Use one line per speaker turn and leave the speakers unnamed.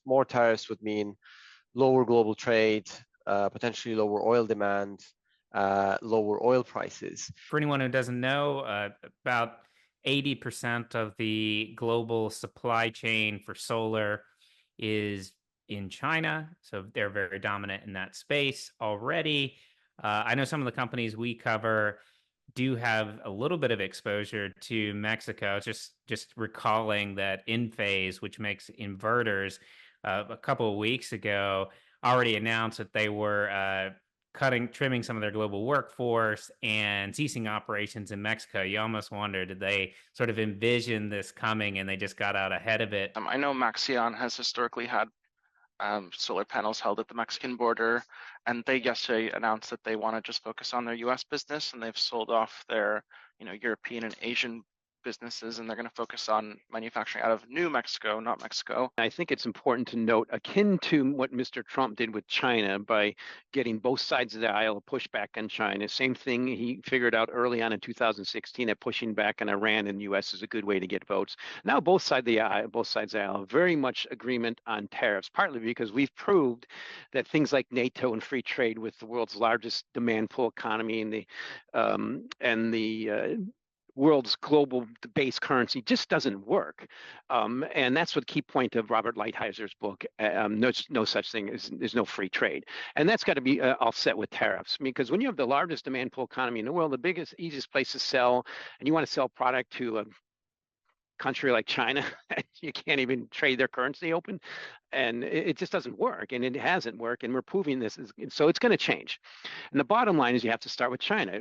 More tariffs would mean lower global trade, potentially lower oil demand, lower oil prices.
For anyone who doesn't know, about 80% of the global supply chain for solar is in China. So they're very dominant in that space already. I know some of the companies we cover do have a little bit of exposure to Mexico. Just recalling that Enphase, which makes inverters, a couple of weeks ago already announced that they were trimming some of their global workforce and ceasing operations in Mexico. You almost wonder, did they sort of envision this coming and they just got out ahead of it?
I know Maxion has historically had solar panels held at the Mexican border, and they yesterday announced that they want to just focus on their U.S. business, and they've sold off their, European and Asian businesses, and they're going to focus on manufacturing out of New Mexico, not Mexico.
I think it's important to note, akin to what Mr. Trump did with China by getting both sides of the aisle to push back on China. Same thing he figured out early on in 2016 that pushing back on Iran and the U.S. is a good way to get votes. Now both sides of the aisle, very much agreement on tariffs, partly because we've proved that things like NATO and free trade with the world's largest demand pull economy and the world's global base currency just doesn't work. And that's what the key point of Robert Lighthizer book. There's no such thing there's no free trade. And that's got to be offset with tariffs, because when you have the largest demand pull economy in the world, the easiest place to sell, and you want to sell product to a country like China, you can't even trade their currency open, and it just doesn't work, and it hasn't worked, and we're proving this. So it's going to change. And the bottom line is you have to start with China.